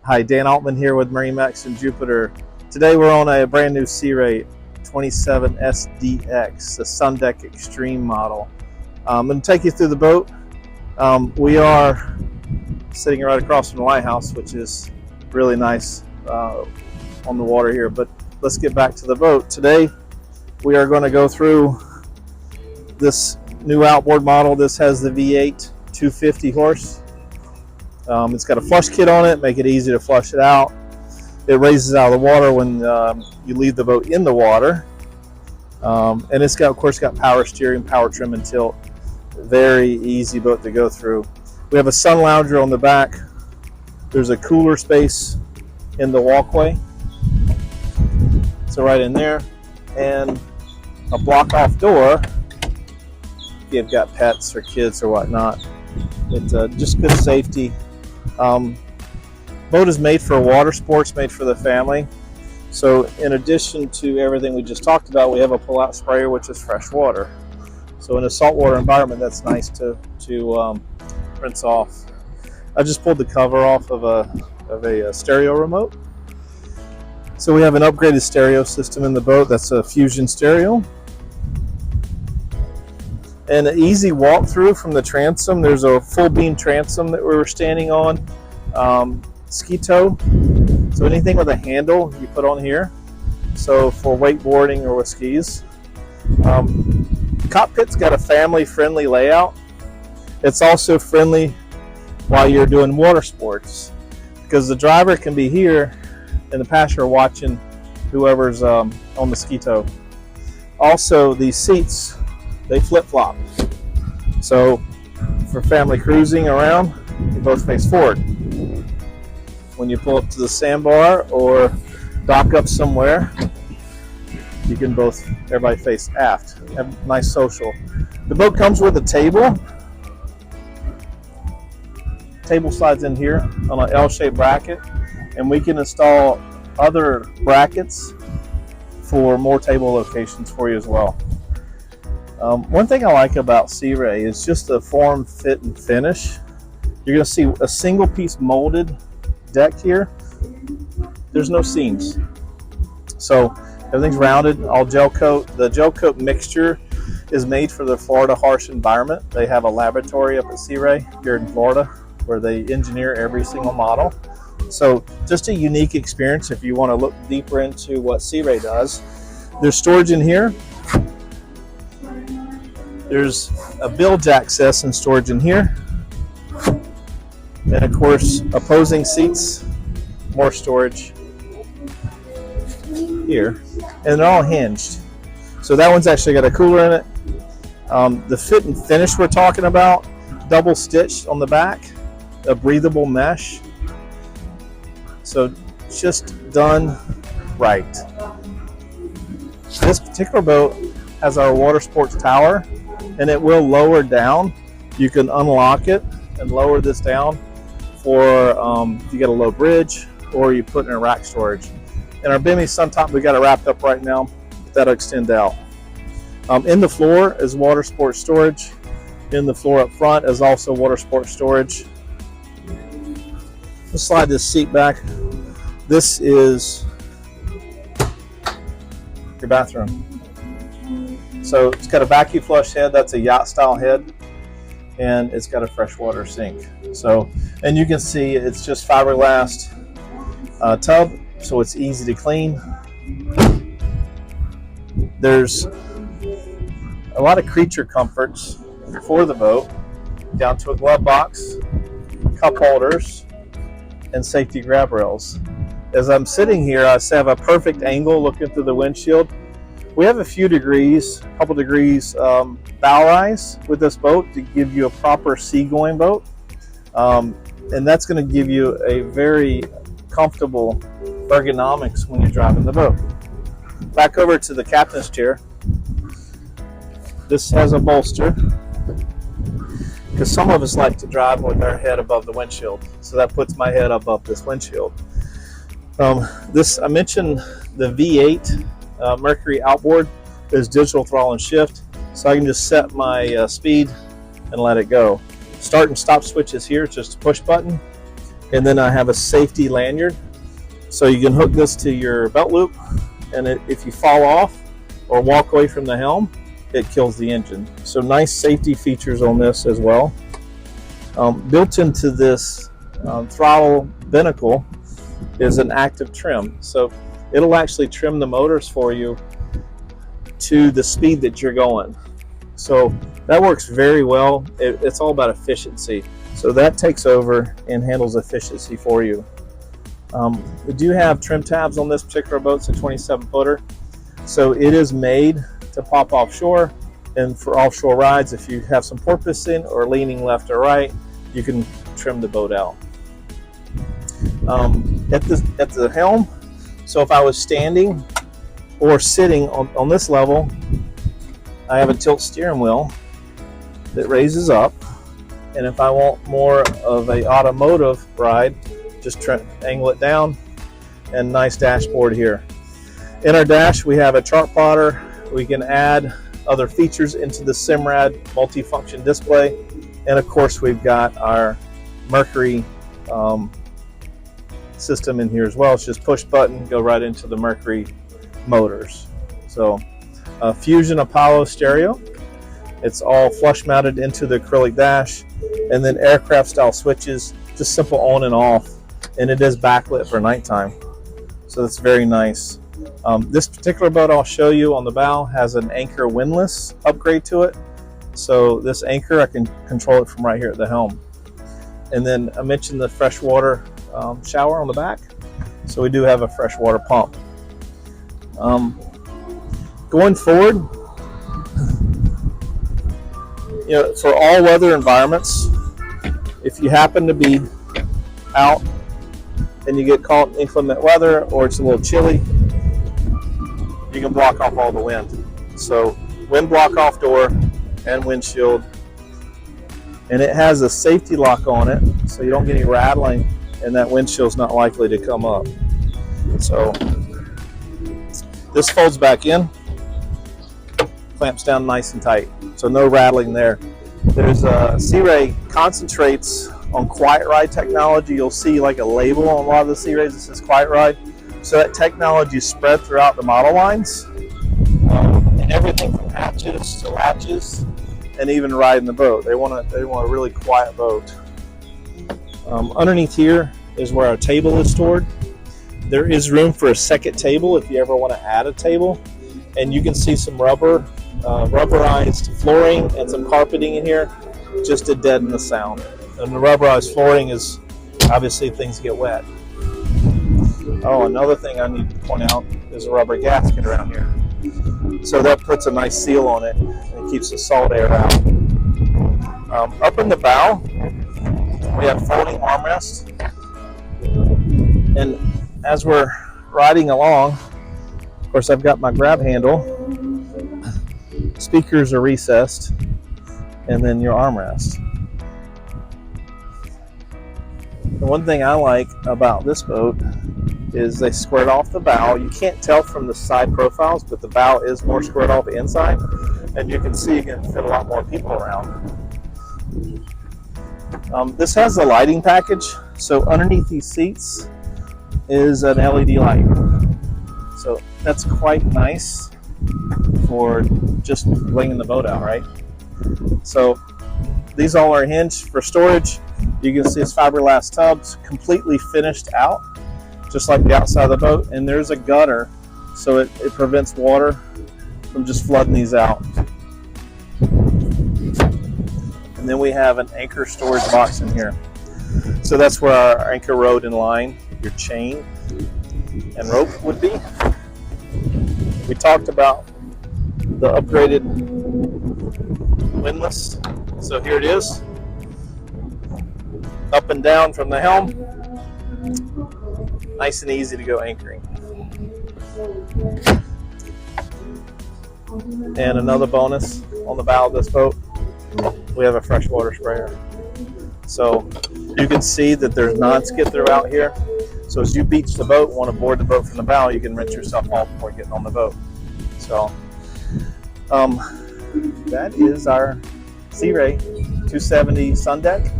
Hi, Dan Altman here with MarineMax in Jupiter. Today we're on a brand new Sea Ray 27 SDX, the Sun Deck Extreme model. I'm going to take you through the boat. We are sitting right across from the lighthouse, which is really nice on the water here. But let's get back to the boat. Today we are going to go through this new outboard model. This has the V8 250 horse. It's got a flush kit on it, make it easy to flush it out. It raises out of the water when you leave the boat in the water. And it's got, of course, got power steering, power trim and tilt. Very easy boat to go through. We have a sun lounger on the back. There's a cooler space in the walkway. So right in there. And a block off door if you've got pets or kids or whatnot. It's just good safety. Boat is made for water sports, made for the family. So in addition to everything we just talked about, we have a pull-out sprayer, which is fresh water. So in a saltwater environment, that's nice to rinse off. I just pulled the cover off of a stereo remote. So we have an upgraded stereo system in the boat. That's a Fusion stereo. And an easy walkthrough from the transom. There's a full beam transom that we were standing on. Ski tow. So anything with a handle you put on here. So for wakeboarding or with skis. Cockpit's got a family-friendly layout. It's also friendly while you're doing water sports, because the driver can be here and the passenger watching whoever's on the ski tow. Also, these seats, they flip-flop. So for family cruising around, you both face forward. When you pull up to the sandbar or dock up somewhere, you can both, everybody face aft. Have nice social. The boat comes with a table. Table slides in here on an L-shaped bracket, and we can install other brackets for more table locations for you as well. One thing I like about Sea Ray is just the form, fit, and finish. You're going to see a single piece molded deck here. There's no seams. So everything's rounded, all gel coat. The gel coat mixture is made for the Florida harsh environment. They have a laboratory up at Sea Ray here in Florida where they engineer every single model. So just a unique experience if you want to look deeper into what Sea Ray does. There's storage in here. There's a bilge access and storage in here. And of course, opposing seats, more storage here. And they're all hinged. So that one's actually got a cooler in it. The fit and finish we're talking about, double stitched on the back, a breathable mesh. So just done right. This particular boat has our water sports tower, and it will lower down. You can unlock it and lower this down for if you get a low bridge or you put in a rack storage. And our Bimmy sun top, we got it wrapped up right now, but that'll extend out. In the floor is water sports storage. In the floor up front is also water sports storage. Let's slide this seat back. This is your bathroom. So it's got a vacuum flush head. That's a yacht style head. And it's got a freshwater sink. So, and you can see it's just fiberglass tub, so it's easy to clean. There's a lot of creature comforts for the boat, down to a glove box, cup holders, and safety grab rails. As I'm sitting here, I have a perfect angle looking through the windshield. We have a few degrees, a couple degrees bow rise with this boat to give you a proper seagoing boat. And that's going to give you a very comfortable ergonomics when you're driving the boat. Back over to the captain's chair. This has a bolster, because some of us like to drive with our head above the windshield. So that puts my head above this windshield. I mentioned the V8 Mercury Outboard is digital throttle and shift, so I can just set my speed and let it go. Start and stop switch is here, it's just a push button. And then I have a safety lanyard, so you can hook this to your belt loop, and if you fall off or walk away from the helm, it kills the engine. So nice safety features on this as well. Built into this throttle binnacle is an active trim, so it'll actually trim the motors for you to the speed that you're going. So that works very well. It's all about efficiency. So that takes over and handles efficiency for you. We do have trim tabs on this particular boat. It's a 27-footer. So it is made to pop offshore, and for offshore rides, if you have some porpoising or leaning left or right, you can trim the boat out. At the helm, so if I was standing or sitting on this level, I have a tilt steering wheel that raises up, and if I want more of a automotive ride, just angle it down, and nice dashboard here. In our dash, we have a chart plotter. We can add other features into the Simrad multifunction display, and of course we've got our Mercury system in here as well. It's just push button, go right into the Mercury motors. So Fusion Apollo stereo. It's all flush mounted into the acrylic dash, and then aircraft style switches, just simple on and off, and it is backlit for nighttime. So that's very nice. This particular boat I'll show you on the bow has an anchor windlass upgrade to it. So this anchor, I can control it from right here at the helm. And then I mentioned the freshwater shower on the back. So we do have a freshwater pump. Going forward, for all weather environments, if you happen to be out and you get caught in inclement weather or it's a little chilly, you can block off all the wind. So wind block off door and windshield, and it has a safety lock on it, so you don't get any rattling, and that windshield's not likely to come up. So this folds back in, clamps down nice and tight, so no rattling there. There's Sea Ray concentrates on Quiet Ride technology. You'll see like a label on a lot of the Sea Rays that says Quiet Ride. So that technology is spread throughout the model lines, and everything from hatches to latches, and even riding the boat. They want a really quiet boat. Underneath here is where our table is stored. There is room for a second table if you ever want to add a table, and you can see some rubberized flooring and some carpeting in here just to deaden the sound. And the rubberized flooring is obviously things get wet. Oh, another thing I need to point out is a rubber gasket around here. So that puts a nice seal on it and keeps the salt air out. Up in the bow, we have folding armrests. And as we're riding along, of course I've got my grab handle, speakers are recessed, and then your armrest. The one thing I like about this boat is they squared off the bow. You can't tell from the side profiles, but the bow is more squared off the inside, and you can see you can fit a lot more people around. This has a lighting package, so underneath these seats is an LED light. So that's quite nice for just laying the boat out, right? So these all are hinged for storage. You can see it's fiberglass tubs, completely finished out, just like the outside of the boat, and there's a gutter, so it prevents water from just flooding these out. And then we have an anchor storage box in here. So that's where our anchor rod and line, your chain and rope would be. We talked about the upgraded windlass. So here it is. Up and down from the helm. Nice and easy to go anchoring. And another bonus on the bow of this boat, we have a freshwater sprayer. So you can see that there's non-skid throughout here. So as you beach the boat, want to board the boat from the bow, you can rinse yourself off before getting on the boat. So that is our Sea Ray 270 Sun Deck.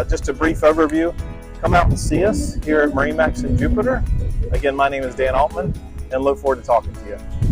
Just a brief overview. come out and see us here at MarineMax in Jupiter. Again, my name is Dan Altman, and look forward to talking to you.